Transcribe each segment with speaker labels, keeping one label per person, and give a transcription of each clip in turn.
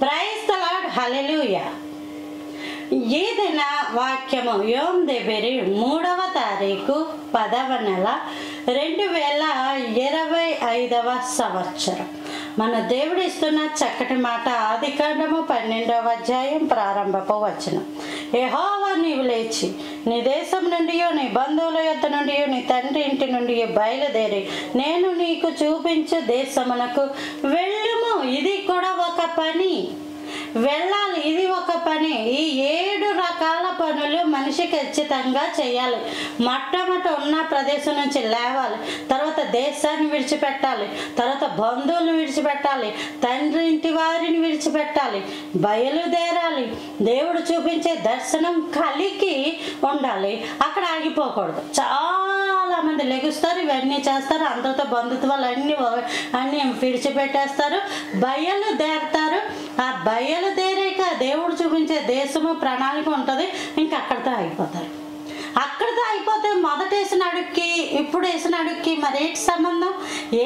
Speaker 1: Praise the lord, హల్లెలూయా. ఏదైన వాక్యము యోందెబెరి 3వ తారీఖు 10వ నెల 2025వ సంవత్సరం. మన దేవుడు ఇస్తున్న చక్కటి మాట ఆదికాండము 12వ అధ్యాయం ప్రారంభపు వచనం. యెహోవా నీవు లేచి నీ దేశం నుండి నీ బంధువుల యొద్ద నుండి నీ తండ్రి ఇంటి నుండి బయలుదేరి నేను నీకు చూపించు దేశమునకు వెళ్ళుము. ఇది కూడా ఒక పని, వెళ్ళాలి. ఇది ఒక పని. ఈ 7 రకాల పనులు మనిషి ఖచ్చితంగా చేయాలి. మొట్టమొదట ఉన్న ప్రదేశం నుంచి లేవాలి, తర్వాత దేశాన్ని విడిచిపెట్టాలి, తర్వాత బంధువులను విడిచిపెట్టాలి, తండ్రి ఇంటి వారిని విడిచిపెట్టాలి, బయలుదేరాలి. దేవుడు చూపించే దర్శనం కలిగి ఉండాలి. అక్కడ ఆగిపోకూడదు. చాలా మంది లెగుస్తారు, ఇవన్నీ చేస్తారు, అందరితో బంధుత్వాలు అన్నీ విడిచిపెట్టేస్తారు, బయలుదేరతారు. ఆ బయలుదేరాక దేవుడు చూపించే దేశము ప్రణాళిక ఉంటుంది, ఇంకా అక్కడితో ఆగిపోతారు. అక్కడితో అయిపోతే మొదట వేసిన అడుగుకి ఇప్పుడు వేసిన అడుగుకి మరేటి సంబంధం?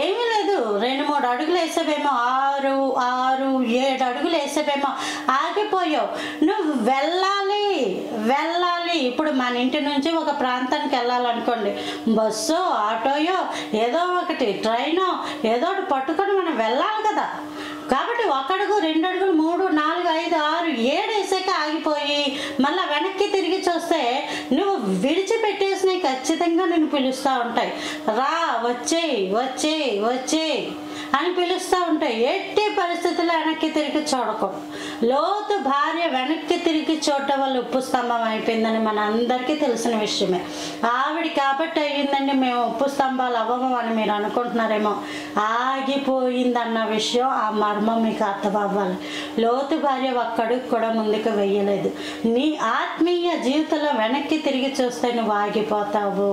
Speaker 1: ఏమీ లేదు. 2-3 అడుగులు వేసేవేమో, 6-7 అడుగులు వేసేవేమో, ఆగిపోయావు. నువ్వు వెళ్ళాలి. ఇప్పుడు మన ఇంటి నుంచి ఒక ప్రాంతానికి వెళ్ళాలనుకోండి, బస్సో ఆటోయో ఏదో ఒకటి, ట్రైనో ఏదో ఒకటి పట్టుకొని మనం వెళ్ళాలి కదా. కాబట్టి 1 అడుగు, 2 అడుగులు, 3, 4, 5, 6, 7 వేసాక ఆగిపోయి మళ్ళీ వెనక్కి తిరిగి చూస్తే నువ్వు విడిచిపెట్టేసినవి ఖచ్చితంగా నేను పిలుస్తూ ఉంటాయి. రా, వచ్చే అని పిలుస్తూ ఉంటాయి. ఎట్టి పరిస్థితుల్లో వెనక్కి తిరిగి చూడకూడదు. లోతు భార్య వెనక్కి తిరిగి చూడటం వల్ల ఉప్పు స్తంభం అయిపోయిందని మన అందరికీ తెలిసిన విషయమే. ఆవిడ కాబట్టి అయ్యిందండి మేము ఉప్పు స్తంభాలు అవ్వము అని మీరు అనుకుంటున్నారేమో. ఆగిపోయిందన్న విషయం, ఆ మర్మం మీకు అర్థం అవ్వాలి. లోతు భార్య 1 అడుగు కూడా ముందుకు వెయ్యలేదు. నీ ఆత్మీయ జీవితంలో వెనక్కి తిరిగి చూస్తే నువ్వు ఆగిపోతావు.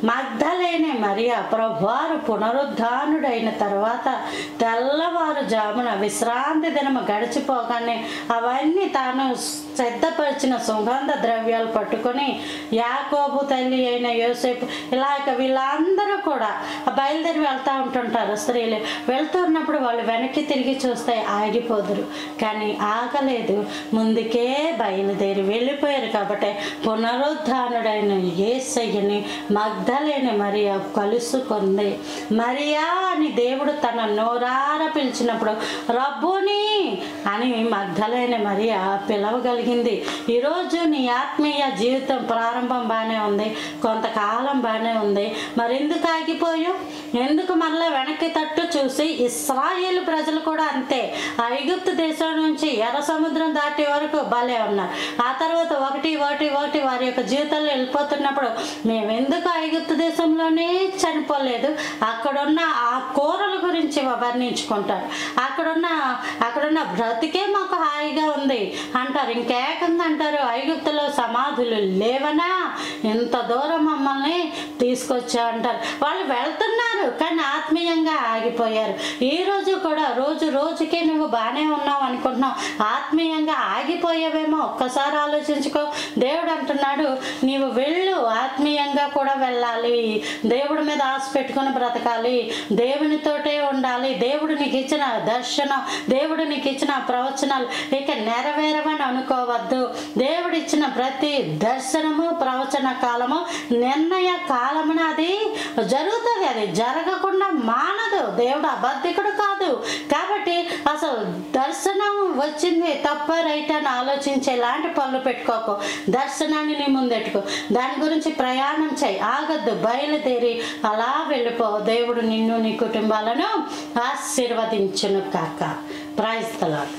Speaker 1: మగ్దలేనే మరియ ప్రభువారు పునరుద్ధానుడైన తర్వాత తెల్లవారుజామున విశ్రాంతి దినము గడిచిపోగానే అవన్నీ తాను సిద్ధపరిచిన సుగంధ ద్రవ్యాలు పట్టుకొని యాకోబు తల్లి అయిన యోసేపు ఇలాగ వీళ్ళందరూ కూడా బయలుదేరి వెళ్తూ ఉంటుంటారు. స్త్రీలు వెళ్తున్నప్పుడు వాళ్ళు వెనక్కి తిరిగి చూస్తే ఆగిపోదురు, కానీ ఆగలేదు, ముందుకే బయలుదేరి వెళ్ళిపోయారు. కాబట్టి పునరుద్ధానుడైన యేసయ్యని మగ్దలేని మరియా కలుసుకుంది. మరియా అని దేవుడు తన నోరార పిలిచినప్పుడు రబ్బుని అని మగ్దలేని మరియా పిలవగలిగింది. ఈరోజు నీ ఆత్మీయ జీవితం ప్రారంభం బాగానే ఉంది, కొంతకాలం బాగానే ఉంది, మరి ఎందుకు ఆగిపోయావు? ఎందుకు మళ్ళీ వెనక్కి తట్టు చూసి? ఇశ్రాయేలు ప్రజలు కూడా అంతే. ఐగుప్తు దేశం నుంచి ఎర్ర సముద్రం దాటే వరకు భలే ఉన్నారు. ఆ తర్వాత ఒకటి వారి యొక్క జీవితాల్లో వెళ్ళిపోతున్నప్పుడు మేము ఎందుకు ఐగుప్తు దేశంలోనే చనిపోలేదు, అక్కడున్న ఆ కూరల గురించి వర్ణించుకుంటారు, అక్కడున్న బ్రతికే మాకు హాయిగా ఉంది అంటారు. ఇంకేకంగా అంటారు ఐగుప్తులో సమాధులు లేవనా, ఎంత దూరం మమ్మల్ని తీసుకొచ్చా అంటారు. వాళ్ళు వెళ్తున్నారు కానీ ఆత్మీయంగా ఆగిపోయారు. ఈరోజు కూడా రోజుకి నువ్వు బాగానే ఉన్నావు అనుకుంటున్నావు, ఆత్మీయంగా ఆగిపోయావేమో. ఒక్కసారి ఆలోచించుకో. దేవుడు అంటున్నాడు నీవు వెళ్ళు, ఆత్మీయంగా కూడా వెళ్ళాలి, దేవుడి మీద ఆశ పెట్టుకుని బ్రతకాలి, దేవునితోటే ఉండాలి. దేవుడు నీకు ఇచ్చిన దర్శనం, దేవుడు నీకు ఇచ్చిన ప్రవచనాలు ఇక నెరవేరవని అనుకోవద్దు. దేవుడు ఇచ్చిన ప్రతి దర్శనము, ప్రవచన కాలము, నిర్ణయ కాలమున అది జరుగుతుంది. అది జరగకుండా మానదు. దేవుడు అబద్ధికుడు కాదు. కాబట్టి అసలు దర్శనం వచ్చింది తప్ప రైట్ అని ఆలోచించేలాంటి పనులు పెట్టుకోకు. దర్శనాన్ని నీ ముందెట్టుకో, దాని గురించి ప్రయాణం చేయి, ఆగద్దు, బయలుదేరి అలా వెళ్ళిపో. దేవుడు నిన్ను నీ కుటుంబాలను ఆశీర్వదించును కాక. Praise the lord.